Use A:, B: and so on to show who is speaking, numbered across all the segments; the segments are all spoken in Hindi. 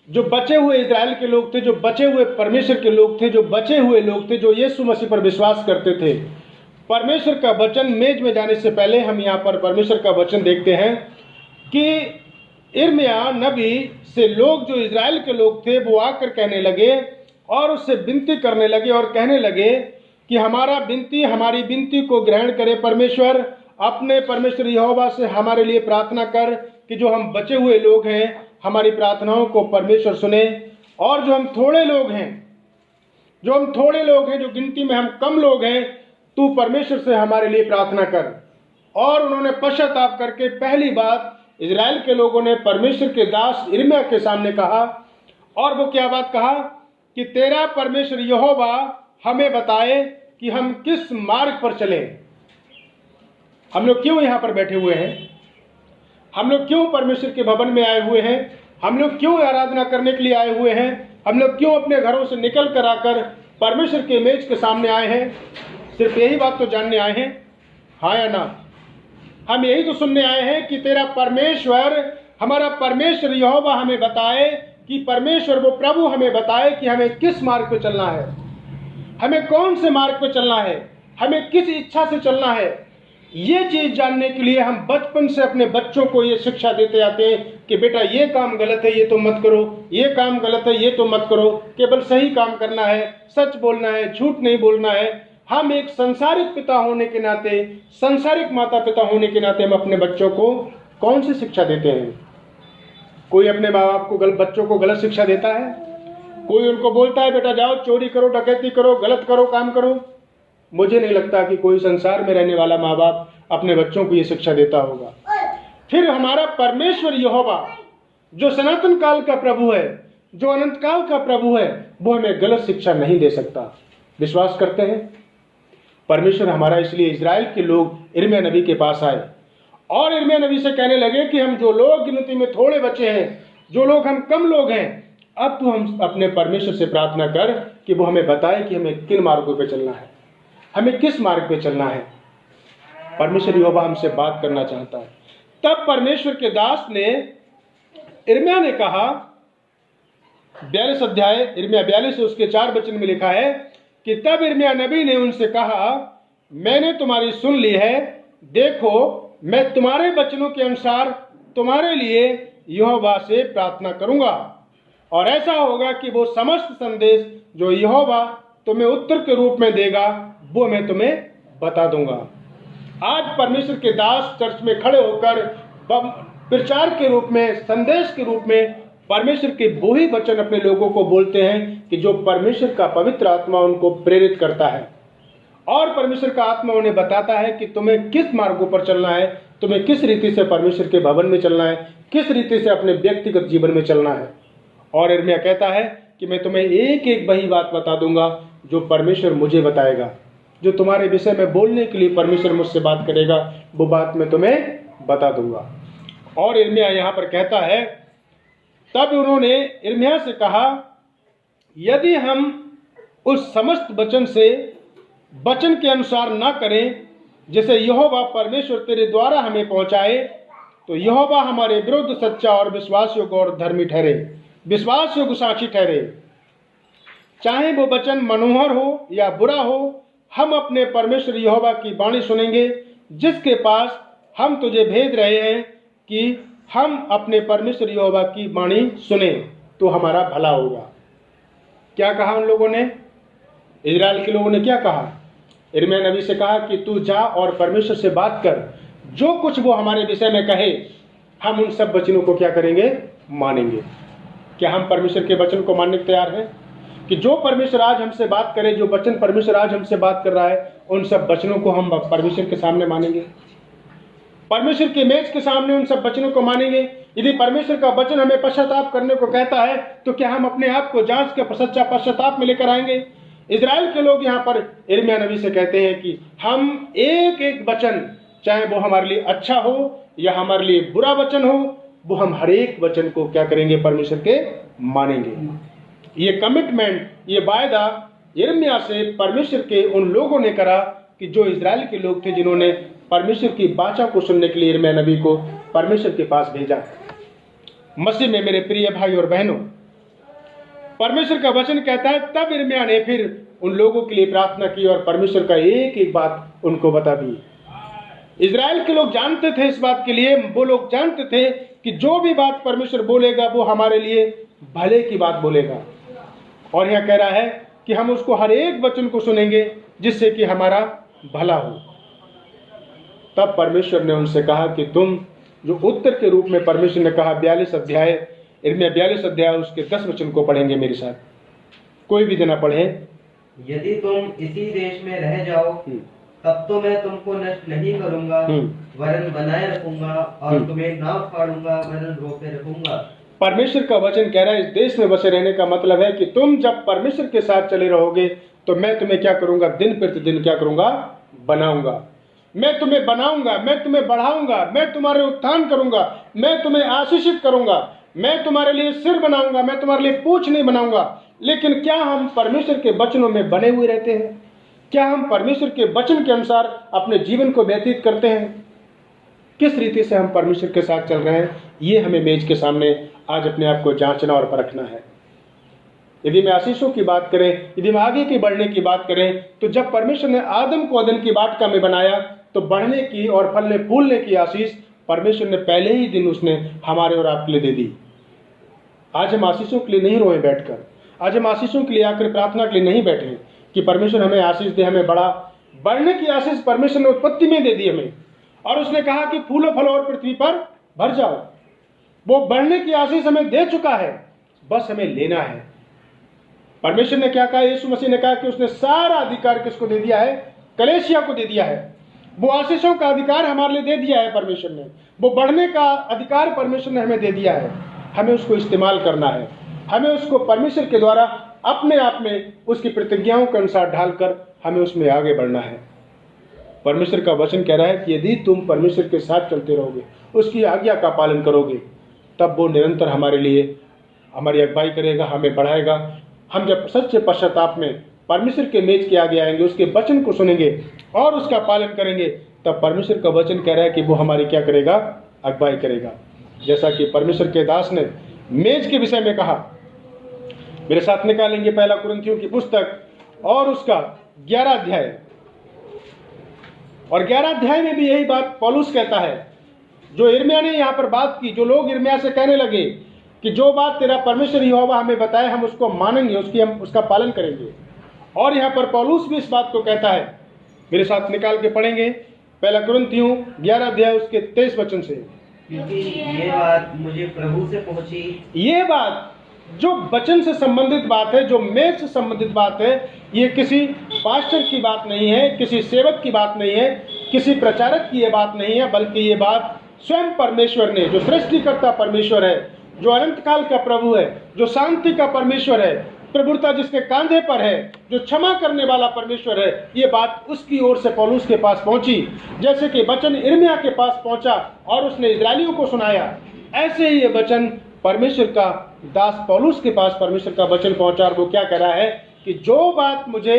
A: जो बचे हुए इजराइल के लोग थे, जो बचे हुए परमेश्वर के लोग थे, जो बचे हुए लोग थे, जो यीशु मसीह पर विश्वास करते थे। परमेश्वर का वचन मेज में जाने से पहले हम यहाँ पर परमेश्वर का वचन देखते हैं कि यिर्मयाह नबी से लोग, जो इजराइल के लोग थे, वो आकर कहने लगे और उससे विनती करने लगे और कहने लगे कि हमारी विनती को ग्रहण करे परमेश्वर। अपने परमेश्वर यहोवा से हमारे लिए प्रार्थना कर कि जो हम बचे हुए लोग हैं, हमारी प्रार्थनाओं को परमेश्वर सुने। और जो हम थोड़े लोग हैं, जो गिनती में हम कम लोग हैं, तू परमेश्वर से हमारे लिए प्रार्थना कर। और उन्होंने पश्चाताप करके पहली बात इजराइल के लोगों ने परमेश्वर के दास यिर्मयाह के सामने कहा। और वो क्या बात कहा कि तेरा परमेश्वर यहोवा हमें बताए कि हम किस मार्ग पर चलें। हम लोग क्यों यहाँ पर बैठे हुए हैं? हम लोग क्यों परमेश्वर के भवन में आए हुए हैं? हम लोग क्यों आराधना करने के लिए आए हुए हैं? हम लोग क्यों अपने घरों से निकल कर आकर परमेश्वर के मेज के सामने आए हैं? सिर्फ यही बात तो जानने आए हैं, हाँ या ना? हम यही तो सुनने आए हैं कि तेरा परमेश्वर, हमारा परमेश्वर यहोवा हमें बताए कि परमेश्वर वो प्रभु हमें बताए कि हमें किस मार्ग पे चलना है, हमें कौन से मार्ग पे चलना है, हमें किस इच्छा से चलना है। ये चीज जानने के लिए हम बचपन से अपने बच्चों को ये शिक्षा देते आते हैं कि बेटा ये काम गलत है, ये तो मत करो, ये काम गलत है, ये तो मत करो, केवल सही काम करना है, सच बोलना है, झूठ नहीं बोलना है। हम एक संसारिक पिता होने के नाते, संसारिक माता पिता होने के नाते हम अपने बच्चों को कौन सी शिक्षा देते हैं? कोई अपने माँ बाप को बच्चों को गलत शिक्षा देता है? कोई उनको बोलता है बेटा जाओ चोरी करो, डकैती करो, गलत करो, काम करो? मुझे नहीं लगता कि कोई संसार में रहने वाला माँ बाप अपने बच्चों को ये शिक्षा देता होगा। फिर हमारा परमेश्वर यहोवा जो सनातन काल का प्रभु है, जो अनंत काल का प्रभु है, वो हमें गलत शिक्षा नहीं दे सकता। विश्वास करते हैं परमेश्वर हमारा। इसलिए इजराइल के लोग यिर्मयाह नबी के पास आए और यिर्मयाह नबी से कहने लगे कि हम जो लोग गिनती में थोड़े बचे हैं, जो लोग हम कम लोग हैं, अब तो हम अपने परमेश्वर से प्रार्थना कर कि वो हमें बताए कि हमें किन मार्गों पे चलना है, हमें किस मार्ग पे चलना है। परमेश्वर यहोवा हमसे बात करना चाहता है। तब परमेश्वर के दास ने, यिर्मयाह ने कहा, 42 अध्याय यिर्मयाह 42 उसके 4 वचन में लिखा है कि तब यिर्मयाह नबी ने उनसे कहा, मैंने तुम्हारी सुन ली है, देखो मैं तुम्हारे वचनों के अनुसार तुम्हारे लिए यहोवा से प्रार्थना करूंगा और ऐसा होगा कि वो समस्त संदेश जो यहोवा तुम्हें उत्तर के रूप में देगा वो मैं तुम्हें बता दूंगा। आज परमेश्वर के दास चर्च में खड़े होकर प्रचार के रूप में, संदेश के रूप में परमेश्वर के वो ही वचन अपने लोगों को बोलते हैं कि जो परमेश्वर का पवित्र आत्मा उनको प्रेरित करता है। और परमेश्वर का आत्मा उन्हें बताता है कि तुम्हें किस मार्गों पर चलना है, तुम्हें किस रीति से परमेश्वर के भवन में चलना है, किस रीति से अपने व्यक्तिगत जीवन में चलना है। और यिर्मयाह कहता है कि मैं तुम्हें एक एक वही बात बता दूंगा जो परमेश्वर मुझे बताएगा, जो तुम्हारे विषय में बोलने के लिए परमेश्वर मुझसे बात करेगा, वो बात मैं तुम्हें बता दूंगा। और यिर्मयाह यहाँ पर कहता है, तब उन्होंने यिर्मयाह से कहा, यदि हम उस समस्त वचन के अनुसार ना करें जैसे यहोवा परमेश्वर तेरे द्वारा हमें पहुंचाए, तो यहोवा हमारे विरुद्ध सच्चा और विश्वास योग्य और धर्मी ठहरे, विश्वास योग्य साक्षी ठहरे। चाहे वो वचन मनोहर हो या बुरा हो, हम अपने परमेश्वर यहोवा की वाणी सुनेंगे, जिसके पास हम तुझे भेज रहे हैं कि हम अपने परमेश्वर यहोवा की वाणी सुने तो हमारा भला होगा। क्या कहा उन लोगों ने? इजराइल के लोगों ने क्या कहा? यिर्मयाह नबी से कहा कि तू जा और परमेश्वर से बात कर, जो कुछ वो हमारे विषय में कहे हम उन सब वचनों को क्या करेंगे? मानेंगे। क्या हम परमेश्वर के वचन को मानने को तैयार हैं कि जो परमेश्वर आज हमसे बात करे, जो वचन परमेश्वर आज हमसे बात कर रहा है, उन सब वचनों को हम परमेश्वर के सामने मानेंगे, परमेश्वर के मेज के सामने उन सब वचनों को मानेंगे? यदि परमेश्वर का वचन हमें पश्चाताप करने को कहता है तो क्या हम अपने आप को जांच के सच्चा पश्चाताप में लेकर आएंगे? इजराइल के लोग यहाँ पर यिर्मयाह नबी से कहते हैं कि हम एक एक वचन, चाहे वो हमारे लिए अच्छा हो या हमारे लिए बुरा वचन हो, वो हम हर एक वचन को क्या करेंगे? परमेश्वर के मानेंगे। ये कमिटमेंट, ये वायदा यिर्मयाह से परमेश्वर के उन लोगों ने करा कि जो इजराइल के लोग थे, जिन्होंने परमेश्वर की वाचा को सुनने के लिए यिर्मयाह नबी को परमेश्वर के पास भेजा। मसीह में मेरे प्रिय भाई और बहनों, परमेश्वर का वचन कहता है तब यिर्मयाह ने फिर उन लोगों के लिए प्रार्थना की और परमेश्वर का एक एक बात उनको बता दी। इजराइल के लोग जानते थे इस बात के लिए, वो लोग जानते थे कि जो भी बात परमेश्वर बोलेगा वो हमारे लिए भले की बात बोलेगा। और यह कह रहा है कि हम उसको हर एक वचन को सुनेंगे जिससे कि हमारा भला हो। तब परमेश्वर ने उनसे कहा कि तुम जो उत्तर के रूप में परमेश्वर ने कहा 42 अध्याय, इनमें 42 अध्याय उसके 10 वचन को पढ़ेंगे मेरे साथ, कोई भी जना पढ़े।
B: यदि तुम इसी देश में रह जाओ तब तो मैं तुमको नष्ट नहीं करूंगा, वरन बनाए रखूंगा और तुम्हें ना फाड़ूंगा वरन रोके रखूंगा।
A: परमेश्वर का वचन कह रहा है इस देश में बसे रहने का मतलब है कि तुम जब परमेश्वर के साथ चले रहोगे तो मैं तुम्हें क्या करूंगा, दिन प्रतिदिन क्या करूंगा, बनाऊंगा। मैं तुम्हें बनाऊंगा, मैं तुम्हें बढ़ाऊंगा, मैं तुम्हारे उत्थान करूंगा, मैं तुम्हें आशीषित करूंगा, मैं तुम्हारे लिए सिर बनाऊंगा, मैं तुम्हारे लिए पूंछ नहीं बनाऊंगा। लेकिन क्या हम परमेश्वर के वचनों में बने हुए रहते हैं? क्या हम परमेश्वर के वचन के अनुसार अपने जीवन को व्यतीत करते हैं? किस रीति से हम परमेश्वर के साथ चल रहे हैं? ये हमें मेज के सामने आज अपने आप को जांचना और परखना है। यदि मैं आशीषों की बात करें, यदि हम आगे की बढ़ने की बात करें, तो जब परमेश्वर ने आदम को अदन की वाटिका में बनाया तो बढ़ने की और फलने फूलने की आशीष परमेश्वर ने पहले ही दिन उसने हमारे और आपके लिए दे दी। आज हम आशीषों के लिए नहीं रोए बैठकर, आज हम आशीषों के लिए आकर प्रार्थना के लिए नहीं बैठे कि परमेश्वर हमें आशीष दे, हमें बढ़ने की आशीष परमेश्वर ने उत्पत्ति में दे दी हमें। और उसने कहा कि फूलो फलो और पृथ्वी पर भर जाओ। वो बढ़ने की आशीष हमें दे चुका है, बस हमें लेना है। परमेश्वर ने क्या कहा? यीशु मसीह ने कहा कि उसने सारा अधिकार किसको दे दिया है? कलीसिया को दे दिया है। वो आशीषों का अधिकार हमारे लिए दे दिया है परमेश्वर ने, वो बढ़ने का अधिकार परमेश्वर ने हमें दे दिया है। हमें उसको इस्तेमाल करना है, हमें उसको परमेश्वर के द्वारा अपने आप में उसकी प्रतिज्ञाओं के अनुसार ढालकर हमें उसमें आगे बढ़ना है। परमेश्वर का वचन कह रहा है कि यदि तुम परमेश्वर के साथ चलते रहोगे, उसकी आज्ञा का पालन करोगे, तब वो निरंतर हमारे लिए हमारी अगुवाई करेगा, हमें बढ़ाएगा। हम जब सच्चे पश्चाताप में परमेश्वर के मेज के आगे आएंगे, उसके वचन को सुनेंगे और उसका पालन करेंगे, तब परमेश्वर का वचन कह रहा है कि वो हमारी क्या करेगा? अगुवाई करेगा। जैसा कि परमेश्वर के दास ने मेज के विषय में कहा, मेरे साथ निकालेंगे पहला कुरिन्थियों की पुस्तक और उसका 11 अध्याय, और 11 अध्याय में भी यही बात पौलुस कहता है जो यिर्मयाह ने यहाँ पर बात की। जो लोग यिर्मयाह से कहने लगे कि जो बात तेरा परमेश्वर यहोवा हमें बताए हम उसको मानेंगे, हम उसका पालन करेंगे, और यहाँ पर पौलुस भी इस बात को कहता है। मेरे साथ निकाल के पढ़ेंगे पहला कुरिन्थियों 11 अध्याय उसके 23 वचन से।
B: क्योंकि ये बात मुझे प्रभु से पहुंची,
A: ये बात जो वचन से संबंधित बात है, जो मेज से संबंधित बात है, ये किसी पास्टर की बात नहीं है, किसी सेवक की बात नहीं है, किसी प्रचारक की ये बात नहीं है, बल्कि ये बात स्वयं परमेश्वर ने, जो सृष्टिकर्ता परमेश्वर है, जो अनंत काल का प्रभु है, जो शांति का परमेश्वर है, प्रभुता जिसके कांधे पर है, जो क्षमा करने वाला परमेश्वर है, ये बात उसकी ओर से पौलुस के पास पहुंची। जैसे कि वचन यिर्मयाह के पास पहुंचा और उसने इस्राएलियों को सुनाया, ऐसे ही ये वचन परमेश्वर का दास पौलुस के पास परमेश्वर का वचन पहुंचा। और वो क्या कह रहा है कि जो बात मुझे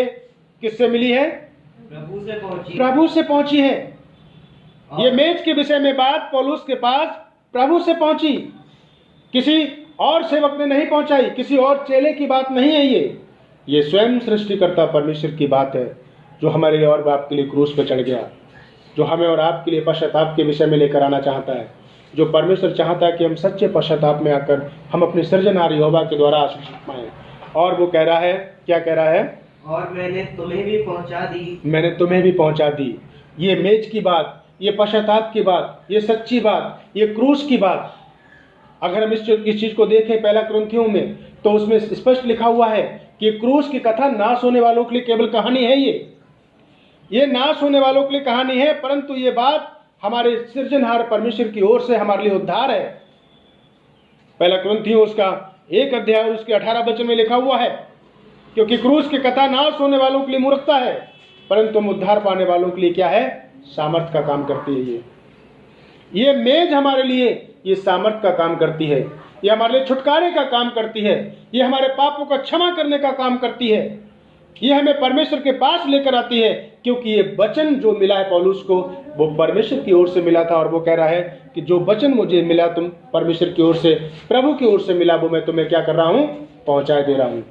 A: किससे मिली है? प्रभु से पहुंची है। ये मेज के विषय में बात पौलुस के पास प्रभु से पहुंची, किसी और सेवक ने नहीं पहुंचाई, किसी और चेले की बात नहीं है। ये स्वयं सृष्टिकर्ता परमेश्वर की बात है, जो हमारे लिए और आपके लिए क्रूस पर चढ़ गया, जो हमें और आपके लिए पश्चाताप के विषय में लेकर आना चाहता है, जो परमेश्वर चाहता है कि हम सच्चे पश्चाताप में आकर हम अपने सृजनहार यहोवा के द्वारा आशीषित पाएं। और वो कह रहा है, क्या कह रहा है?
B: और मैंने तुम्हें भी पहुंचा दी,
A: मैंने तुम्हें भी पहुंचा दी। ये मेज की बात, ये पश्चाताप की बात, ये सच्ची बात, ये क्रूस की बात, अगर हम इस चीज को देखें पहला कुरिन्थियों में, तो उसमें स्पष्ट लिखा हुआ है कि क्रूस की कथा नाश होने वालों के लिए केवल कहानी है। ये नाश होने वालों के लिए कहानी है, परंतु ये बात हमारे सृजनहार परमेश्वर की ओर से हमारे लिए उद्धार है। पहला कुरिन्थियों उसका 1 अध्याय और उसके 18 वचन में लिखा हुआ है, क्योंकि क्रूस की कथा नाश होने वालों के लिए मूर्खता है, परंतु उद्धार पाने वालों के लिए क्या है? सामर्थ का काम करती है। ये मेज हमारे लिए ये सामर्थ का काम करती है, ये हमारे लिए छुटकारे का काम करती है, ये हमारे पापों का क्षमा करने का काम करती है, ये हमें परमेश्वर के पास लेकर आती है क्योंकि ये वचन जो मिला है पौलुस को वो परमेश्वर की ओर से मिला था, और वो कह रहा है कि जो वचन मुझे मिला तुम परमेश्वर की ओर से, प्रभु की ओर से मिला, वो मैं तुम्हें क्या कर रहा हूँ, पहुंचा दे रहा हूँ।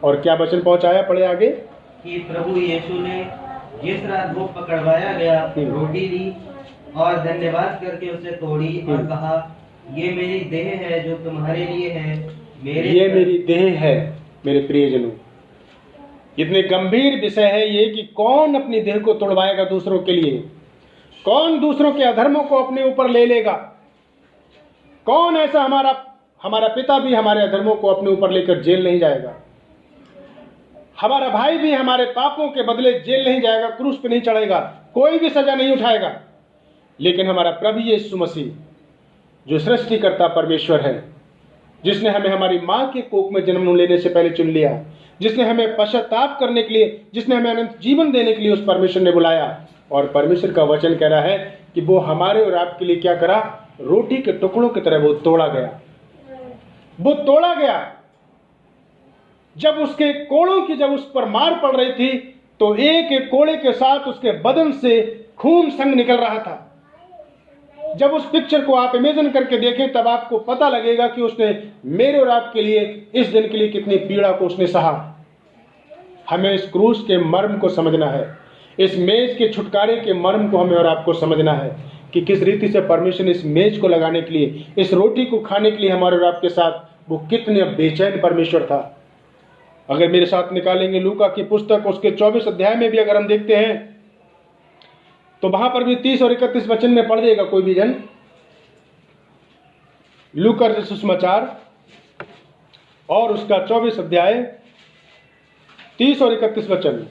A: और क्या वचन पहुंचाया, पढ़े आगे।
B: कि प्रभु यीशु ने जिस रात वो पकड़वाया गया रोटी ली और धन्यवाद करके उसे तोड़ी और कहा, ये मेरी देह है जो तुम्हारे लिए है,
A: ये मेरी देह है। मेरे प्रियजनों, इतने गंभीर विषय है ये कि कौन अपनी देह को तोड़वाएगा दूसरों के लिए, कौन दूसरों के अधर्मों को अपने ऊपर ले लेगा, कौन ऐसा। हमारा पिता भी हमारे अधर्मों को अपने ऊपर लेकर जेल नहीं जाएगा, हमारा भाई भी हमारे पापों के बदले जेल नहीं जाएगा, क्रूस पे नहीं चढ़ेगा, कोई भी सजा नहीं उठाएगा। लेकिन हमारा प्रभु यीशु मसीह जो सृष्टिकर्ता परमेश्वर है, जिसने हमें हमारी माँ के कोख में जन्म लेने से पहले चुन लिया, जिसने हमें पश्चाताप करने के लिए, जिसने हमें अनंत जीवन देने के लिए उस परमेश्वर ने बुलाया। और परमेश्वर का वचन कह रहा है कि वो हमारे और आपके लिए क्या करा, रोटी के टुकड़ों की तरह वो तोड़ा गया, वो तोड़ा गया। जब उसके कोड़ों की जब उस पर मार पड़ रही थी तो एक एक कोड़े के साथ उसके बदन से खून संग निकल रहा था। जब उस पिक्चर को आप इमेजिन करके देखें तब आपको पता लगेगा कि उसने मेरे और आपके लिए, इस दिन के लिए कितनी पीड़ा को उसने सहा। हमें इस क्रूस के मर्म को समझना है, इस मेज के छुटकारे के मर्म को हमें और आपको समझना है कि किस रीति से परमेश्वर ने इस मेज को लगाने के लिए, इस रोटी को खाने के लिए हमारे और आपके साथ वो कितने बेचैन परमेश्वर था। अगर मेरे साथ निकालेंगे लूका की पुस्तक, उसके 24 अध्याय में भी अगर हम देखते हैं तो वहां पर भी 30 और 31 वचन में पढ़ देगा कोई भी जन। लूका सुसमाचार और उसका 24 अध्याय 30 और 31 वचन।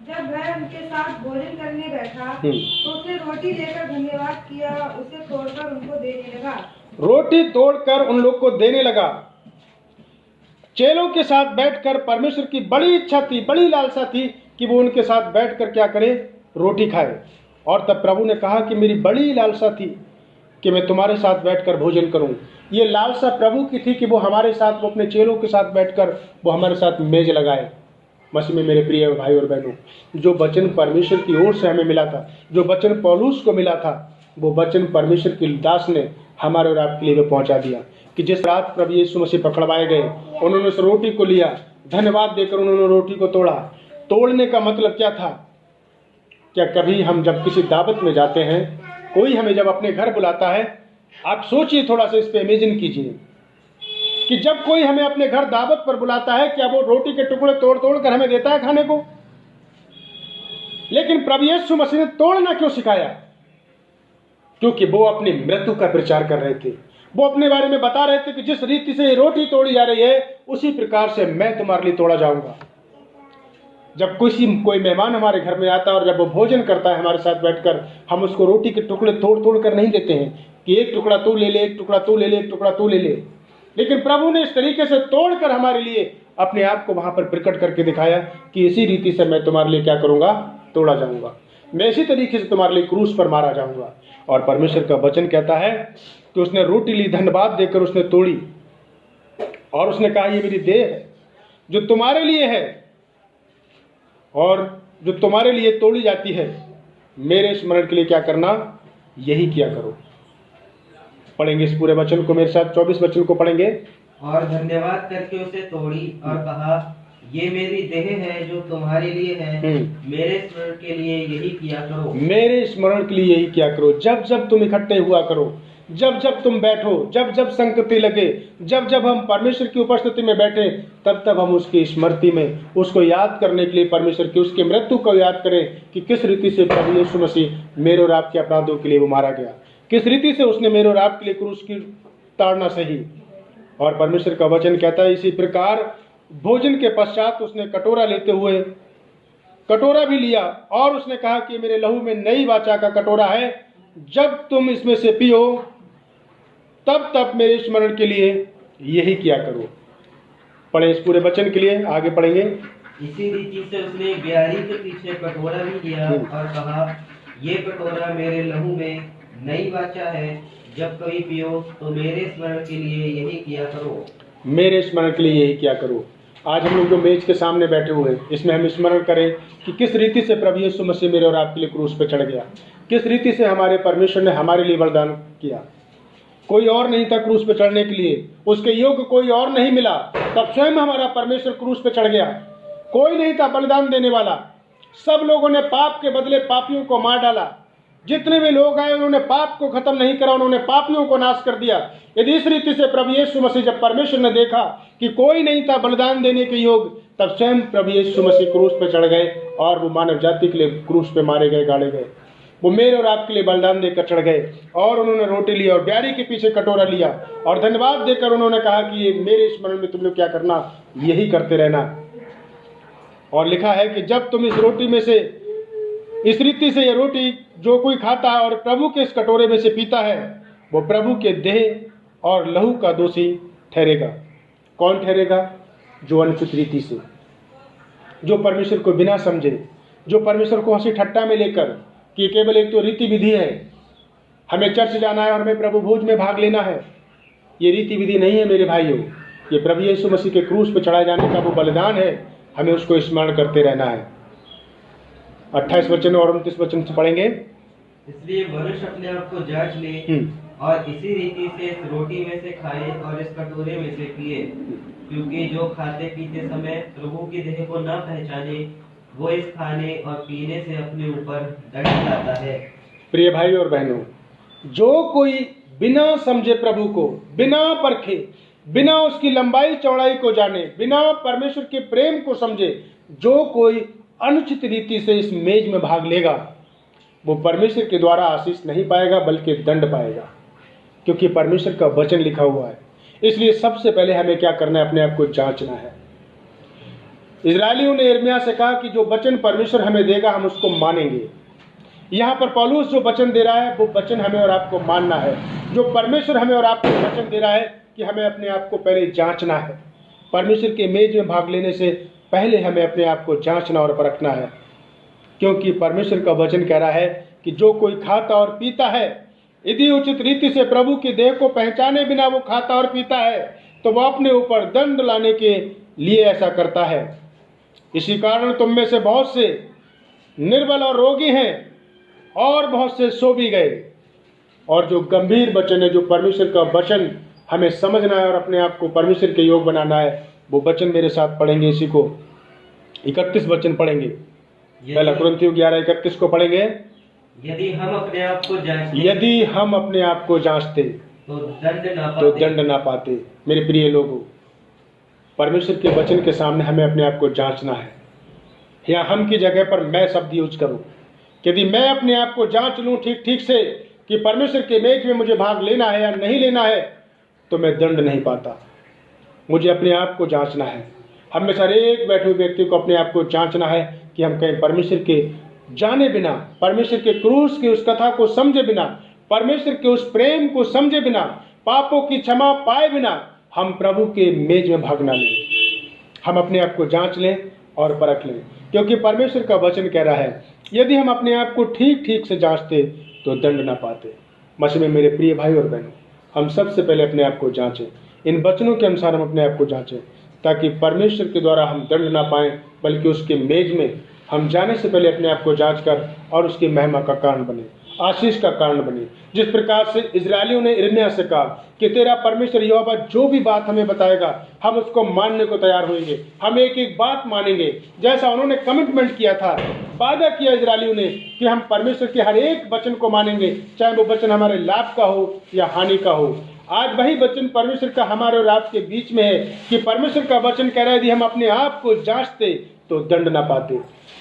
C: जब वह उनके साथ भोजन करने बैठा तो उसने रोटी लेकर धन्यवाद किया, उसे तोड़कर उनको देने लगा।
A: रोटी तोड़कर उन लोग को देने लगा। चेलों के साथ बैठकर परमेश्वर की बड़ी इच्छा थी, बड़ी लालसा थी कि वो उनके साथ बैठकर क्या करे, रोटी खाए। और तब प्रभु ने कहा कि मेरी बड़ी लालसा थी कि मैं तुम्हारे साथ बैठकर भोजन करूं। ये लालसा प्रभु की थी कि वो हमारे साथ, वो अपने चेलों के साथ बैठकर वो हमारे साथ मेज लगाए। मसीह में मेरे प्रिय भाई और बहनों, जो वचन परमेश्वर की ओर से हमें मिला था, जो वचन पौलुस को मिला था, वो वचन परमेश्वर के दास ने हमारे और आपके लिए पहुंचा दिया कि जिस रात प्रभु यीशु मसीह पकड़वाए गए, उन्होंने उस रोटी को लिया, धन्यवाद देकर उन्होंने रोटी को तोड़ा। तोड़ने का मतलब क्या था? क्या कभी हम जब किसी दावत में जाते हैं, कोई हमें जब अपने घर बुलाता है, आप सोचिए, थोड़ा सा इस पे इमेजिन कीजिए कि जब कोई हमें अपने घर दावत पर बुलाता है, क्या वो रोटी के टुकड़े तोड़ तोड़ कर हमें देता है खाने को? लेकिन प्रभु यीशु मसीह ने तोड़ना क्यों सिखाया? क्योंकि वो अपनी मृत्यु का प्रचार कर रहे थे। वो अपने बारे में बता रहे थे कि जिस रीति से ये रोटी तोड़ी जा रही है, उसी प्रकार से मैं तुम्हारे लिए तोड़ा जाऊंगा। जब कोई मेहमान हमारे घर में आता है और जब वो भोजन करता है हमारे साथ बैठकर, हम उसको रोटी के टुकड़े तोड़ तोड़ कर नहीं देते हैं कि एक टुकड़ा तू ले ले, एक टुकड़ा तू ले ले, एक टुकड़ा तू ले ले। लेकिन प्रभु ने इस तरीके से तोड़कर हमारे लिए अपने आप को वहां पर प्रकट करके दिखाया कि इसी रीति से मैं तुम्हारे लिए क्या करूंगा, तोड़ा जाऊंगा। मैं इसी तरीके से तुम्हारे लिए क्रूस पर मारा जाऊंगा। और परमेश्वर का वचन कहता है कि उसने रोटी ली, धन्यवाद देकर उसने तोड़ी और उसने कहा, ये मेरी देह है जो तुम्हारे लिए है और जो तुम्हारे लिए तोड़ी जाती है। मेरे स्मरण के लिए क्या करना, यही किया करो। पढ़ेंगे इस पूरे वचन को मेरे साथ, 24 वचन को पढ़ेंगे।
B: और धन्यवाद करके उसे तोड़ी और कहा, ये मेरी देह है जो तुम्हारे लिए है, मेरे स्मरण के लिए यही किया करो। मेरे
A: स्मरण के लिए यही किया करो। जब जब तुम इकट्ठे हुआ करो, जब जब तुम बैठो, जब जब संगति लगे, जब जब हम परमेश्वर की उपस्थिति में बैठे, तब तब हम उसकी स्मृति में, उसको याद करने के लिए परमेश्वर की उसकी मृत्यु को याद करें कि किस रीति से प्रभु यीशु मसीह मेरे और आपके अपराधों के लिए वो मारा गया, किस रीति से उसने मेरे और आपके लिए क्रूस की ताड़ना सही। और परमेश्वर का वचन कहता है, इसी प्रकार भोजन के पश्चात उसने कटोरा लेते हुए कटोरा भी लिया और उसने कहा कि मेरे लहू में नई वाचा का कटोरा है, जब तुम इसमें से पियो तब तब मेरे स्मरण के लिए यही किया करो। पढ़े इस पूरे वचन के लिए, आगे पढ़ेंगे।
B: इसी रीति से उसने ब्यारी के पीछे कटोरा भी लिया और कहा, ये कटोरा मेरे लहू में नई वाचा है, जब कभी पियो तो मेरे स्मरण के लिए यही किया करो।
A: मेरे स्मरण के लिए यही किया करो। आज हम लोग जो मेज के सामने बैठे हुए हैं, इसमें हम स्मरण करें कि किस रीति से प्रभु यीशु मसीह मेरे और आपके लिए क्रूस पे चढ़ गया, किस रीति से हमारे परमेश्वर ने हमारे लिए वरदान किया। कोई और नहीं था क्रूस पे चढ़ने के लिए, उसके योग्य कोई और नहीं मिला, तब स्वयं हमारा परमेश्वर क्रूस पे चढ़ गया। कोई नहीं था बलिदान देने वाला, सब लोगों ने पाप के बदले पापियों को मार डाला। जितने भी लोग आए उन्होंने पाप को खत्म नहीं करा, उन्होंने पापियों को नाश कर दिया। यदि इस रीति से प्रभु यीशु मसीह, जब परमेश्वर ने देखा कि कोई नहीं था बलिदान देने के योग्य, तब स्वयं प्रभु यीशु मसीह क्रूस पे चढ़ गए और वो मानव जाति के लिए क्रूस पे मारे गए, गाड़े गए। वो मेरे और आपके लिए बलिदान देकर चढ़ गए और उन्होंने रोटी ली और ब्यारी के पीछे कटोरा लिया और धन्यवाद देकर उन्होंने कहा कि ये मेरे स्मरण में तुम लोग क्या करना, यही करते रहना। और लिखा है कि जब तुम इस रोटी में से, इस रीति से ये रोटी जो कोई खाता है और प्रभु के इस कटोरे में से पीता है, वो प्रभु के देह और लहू का दोषी ठहरेगा। कौन ठहरेगा? जो अनुचित रीति से, जो परमेश्वर को बिना समझे, जो परमेश्वर को हंसी ठट्टा में लेकर कि केवल एक तो रीति विधि है, हमें चर्च जाना है और हमें प्रभु भोज में भाग लेना है। ये रीति विधि नहीं है मेरे भाइयों, ये प्रभु यीशु मसीह के क्रूस पर चढ़ाए जाने का वो बलिदान है। हमें उसको स्मरण करते रहना है। 28 वचन और 29 वचन से पढ़ेंगे।
B: इसलिए मनुष्य अपने आप को जांच ले और इसी रीति से इस रोटी में से खाए और इस कटोरे में से पिए, क्योंकि जो खाते पीते समय प्रभु की देह को न पहचाने, वो इस खाने और पीने से अपने ऊपर दंड लाता है।
A: प्रिय भाई और बहनों, जो कोई बिना समझे प्रभु को, बिना परखे, बिना उसकी लंबाई चौड़ाई को जाने, बिना परमेश्वर के प्रेम को समझे, जो कोई अनुचित रीति से इस मेज में भाग लेगा, वो परमेश्वर के द्वारा आशीष नहीं पाएगा बल्कि दंड पाएगा, क्योंकि परमेश्वर का वचन लिखा हुआ है। इसलिए सबसे पहले हमें क्या करना है? अपने आप को जांचना है। इजरायलियों ने यिर्मयाह से कहा कि जो वचन परमेश्वर हमें देगा हम उसको मानेंगे। यहाँ पर पौलुस जो वचन दे रहा है वो वचन हमें और आपको मानना है। जो परमेश्वर हमें और आपको वचन दे रहा है कि हमें अपने आप को पहले जांचना है। परमेश्वर के मेज में भाग लेने से पहले हमें अपने आप को जांचना और परखना है, क्योंकि परमेश्वर का वचन कह रहा है कि जो कोई खाता और पीता है, यदि उचित रीति से प्रभु की देह को पहचाने बिना वो खाता और पीता है, तो वह अपने ऊपर दंड लाने के लिए ऐसा करता है। इसी कारण तुम में से बहुत से निर्बल और रोगी हैं और बहुत से सो भी गए। और जो गंभीर वचन है, जो परमेश्वर का वचन हमें समझना है और अपने आप को परमेश्वर के योग बनाना है, वो वचन मेरे साथ पढ़ेंगे। इसी को 31 वचन पढ़ेंगे। पहला कुरिन्थियों 11:31 को पढ़ेंगे।
B: यदि हम अपने आप को जांचते,
A: यदि हम अपने आप को जांचते
B: तो दंड ना पाते।
A: मेरे प्रिय लोगों, परमेश्वर के वचन के सामने हमें अपने आप को जांचना है। या हम की जगह पर मैं शब्द यूज करूं, यदि मैं अपने आप को जांच लूं ठीक से कि परमेश्वर के मेज में मुझे भाग लेना है या नहीं लेना है, तो मैं दंड नहीं पाता। मुझे अपने आप को जांचना है। हमेशा एक बैठे हुए व्यक्ति को अपने आप को जांचना है कि हम कहीं परमेश्वर के जाने बिना, परमेश्वर के क्रूस की उस कथा को समझे बिना, परमेश्वर के उस प्रेम को समझे बिना, पापों की क्षमा पाए बिना हम प्रभु के मेज में भाग ना लें। हम अपने आप को जांच लें और परख लें, क्योंकि परमेश्वर का वचन कह रहा है यदि हम अपने आप को ठीक से जांचते तो दंड ना पाते। मसीह में मेरे प्रिय भाई और बहनों, हम सबसे पहले अपने आप को जांचें। इन वचनों के अनुसार हम अपने आप को जांचें, ताकि परमेश्वर के द्वारा हम दंड ना पाएं, बल्कि उसके मेज में हम जाने से पहले अपने आप को जांच कर और उसकी महिमा का कारण बने, आशीष का कारण बने। जिस प्रकार से इजरायलियों ने यिर्मयाह से कहा कि तेरा परमेश्वर यहोवा जो भी बात हमें बताएगा हम उसको मानने को तैयार होंगे, हम एक एक बात मानेंगे। जैसा उन्होंने कमिटमेंट किया था, वादा किया इजरायलियों ने कि हम परमेश्वर के हर एक वचन को मानेंगे, चाहे वो वचन हमारे लाभ का हो या हानि का हो। आज वही वचन परमेश्वर का हमारे और आपके बीच में है कि परमेश्वर का वचन कह रहा है यदि हम अपने आप को जांचते तो दंड ना पाते।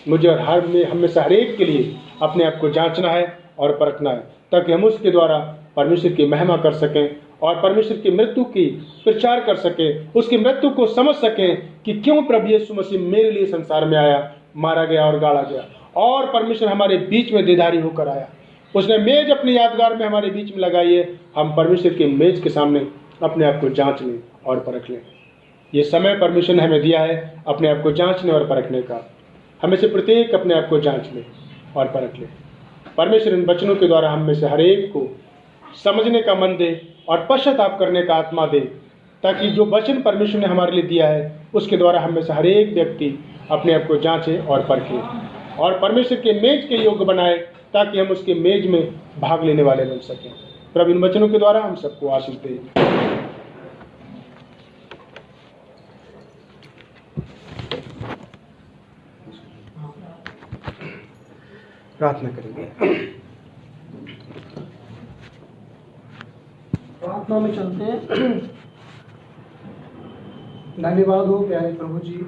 A: मुझे और हमेशा हर एक के लिए अपने आप को जांचना है और परखना है, ताकि हम उसके द्वारा परमेश्वर की महिमा कर सकें और परमेश्वर की मृत्यु की प्रचार कर सकें, उसकी मृत्यु को समझ सकें कि क्यों प्रभु यीशु मसीह मेरे लिए संसार में आया, मारा गया और गाड़ा गया, और परमेश्वर हमारे बीच में देधारी होकर आया। उसने मेज अपनी यादगार में हमारे बीच में लगाई है। हम परमेश्वर के मेज के सामने अपने आप को जांच लें और परख लें। ये समय परमेश्वर ने हमें दिया है अपने आप को जांचने और परखने का। हमें से प्रत्येक अपने आप को जांच ले और परख ले। परमेश्वर इन वचनों के द्वारा हम में से हर एक को समझने का मन दे और पश्चाताप करने का आत्मा दे, ताकि जो वचन परमेश्वर ने हमारे लिए दिया है उसके द्वारा हम में से हर एक व्यक्ति अपने आप को जांचे और परखे और परमेश्वर के मेज के योग्य बनाए, ताकि हम उसके मेज में भाग लेने वाले बन सकें। प्रभु इन वचनों के द्वारा हम सबको आशीष दे। प्रार्थना करेंगे।
D: प्रार्थना में चलते हैं। धन्यवाद हो प्यारे प्रभु जी।